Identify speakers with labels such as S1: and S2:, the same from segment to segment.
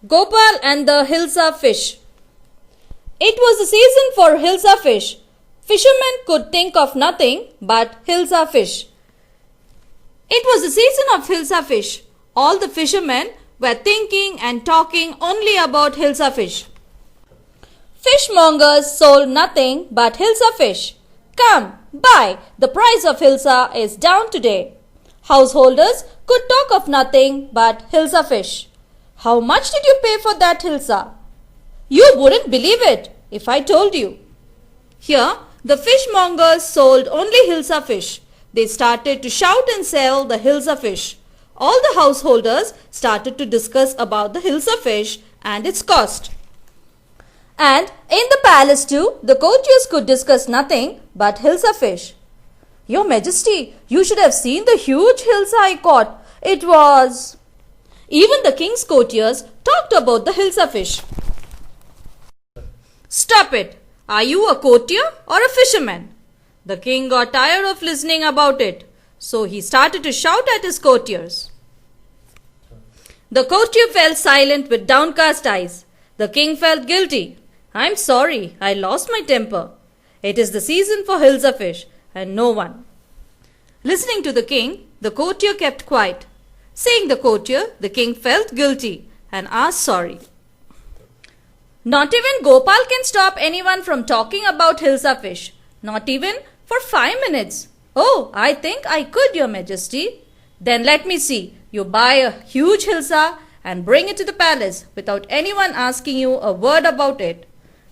S1: Gopal and the Hilsa fish. It was the season for Hilsa fish. Fishermen could think of nothing but Hilsa fish. It was the season of Hilsa fish. All the fishermen were thinking and talking only about Hilsa fish. Fishmongers sold nothing but Hilsa fish. Come, buy. The price of Hilsa is down today. Householders could talk of nothing but Hilsa fish. How much did you pay for that Hilsa? You wouldn't believe it if I told you. Here, the fishmongers sold only Hilsa fish. They started to shout and sell the Hilsa fish. All the householders started to discuss about the Hilsa fish and its cost. And in the palace too, the courtiers could discuss nothing but Hilsa fish. Your Majesty, you should have seen the huge Hilsa I caught. It was... Even the king's courtiers talked about the Hilsa fish. Stop it! Are you a courtier or a fisherman? The king got tired of listening about it, so he started to shout at his courtiers. The courtier fell silent with downcast eyes. The king felt guilty. I'm sorry, I lost my temper. It is the season for Hilsa fish, and no one. Listening to the king, the courtier kept quiet. Seeing the courtier, the king felt guilty and asked sorry. Not even Gopal can stop anyone from talking about Hilsa fish. Not even for 5 minutes. Oh, I think I could, Your Majesty. Then let me see. You buy a huge Hilsa and bring it to the palace without anyone asking you a word about it.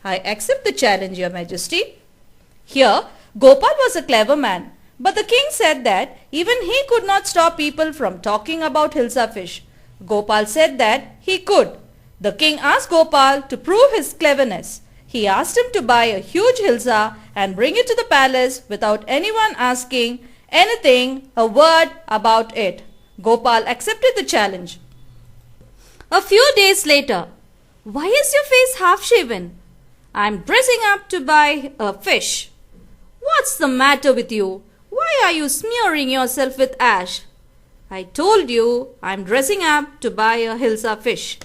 S1: I accept the challenge, Your Majesty. Here, Gopal was a clever man, but the king said that even he could not stop people from talking about Hilsa fish. Gopal said that he could. The king asked Gopal to prove his cleverness. He asked him to buy a huge Hilsa and bring it to the palace without anyone asking anything, a word about it. Gopal accepted the challenge. A few days later, why is your face half-shaven? I'm dressing up to buy a fish. What's the matter with you? Why are you smearing yourself with ash? I told you I'm dressing up to buy a Hilsa fish.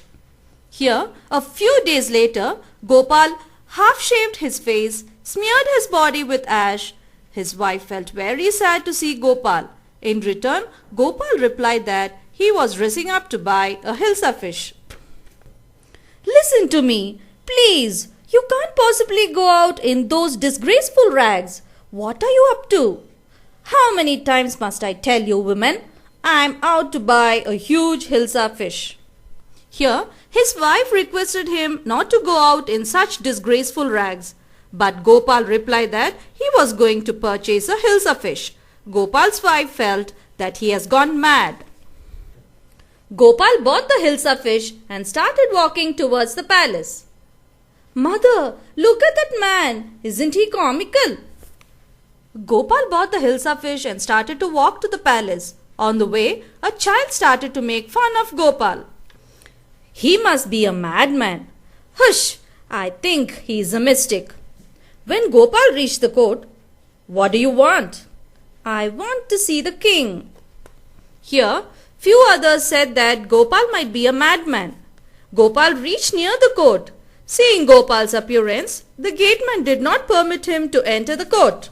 S1: Here, a few days later, Gopal half-shaved his face, smeared his body with ash. His wife felt very sad to see Gopal. In return, Gopal replied that he was dressing up to buy a Hilsa fish. Listen to me, please. You can't possibly go out in those disgraceful rags. What are you up to? How many times must I tell you, women? I'm out to buy a huge Hilsa fish. Here, his wife requested him not to go out in such disgraceful rags. But Gopal replied that he was going to purchase a Hilsa fish. Gopal's wife felt that he has gone mad. Gopal bought the Hilsa fish and started walking towards the palace. Mother, look at that man. Isn't he comical? Gopal bought the Hilsa fish and started to walk to the palace. On the way, a child started to make fun of Gopal. He must be a madman. Hush, I think he is a mystic. When Gopal reached the court, what do you want? I want to see the king. Here, few others said that Gopal might be a madman. Gopal reached near the court. Seeing Gopal's appearance, the gateman did not permit him to enter the court.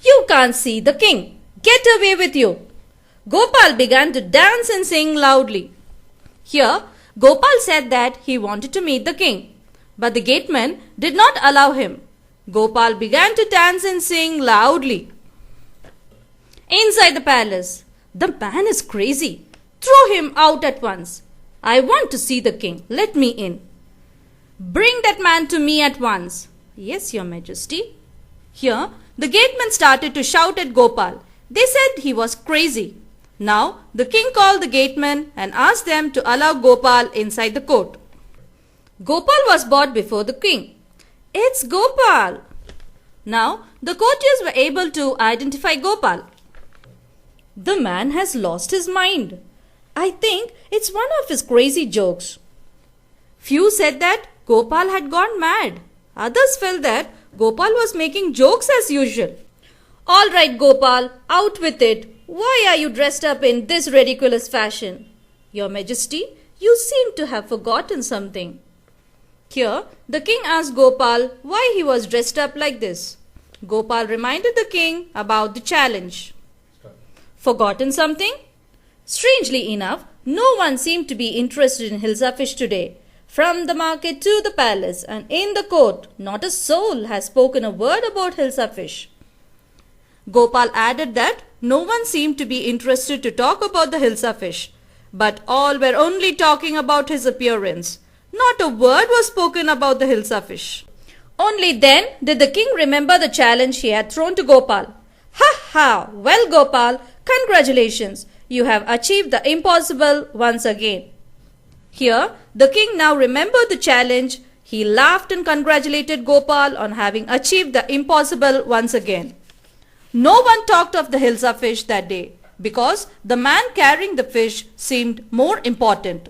S1: You can't see the king. Get away with you. Gopal began to dance and sing loudly. Here, Gopal said that he wanted to meet the king, but the gateman did not allow him. Gopal began to dance and sing loudly. Inside the palace, the man is crazy. Throw him out at once. I want to see the king. Let me in. Bring that man to me at once. Yes, Your Majesty. Here, the gatemen started to shout at Gopal. They said he was crazy. Now, the king called the gatemen and asked them to allow Gopal inside the court. Gopal was brought before the king. It's Gopal. Now, the courtiers were able to identify Gopal. The man has lost his mind. I think it's one of his crazy jokes. Few said that Gopal had gone mad. Others felt that Gopal was making jokes as usual. All right, Gopal, out with it. Why are you dressed up in this ridiculous fashion? Your Majesty, You seem to have forgotten something. Here, the king asked Gopal why he was dressed up like this. Gopal reminded the king about the challenge. Forgotten something? Strangely enough, no one seemed to be interested in Hilsa fish today. From the market to the palace and in the court, not a soul has spoken a word about Hilsa fish. Gopal added that no one seemed to be interested to talk about the Hilsa fish, but all were only talking about his appearance. Not a word was spoken about the Hilsa fish. Only then did the king remember the challenge he had thrown to Gopal. Ha ha! Well, Gopal, congratulations! You have achieved the impossible once again. Here, the king now remembered the challenge. He laughed and congratulated Gopal on having achieved the impossible once again. No one talked of the Hilsa fish that day because the man carrying the fish seemed more important.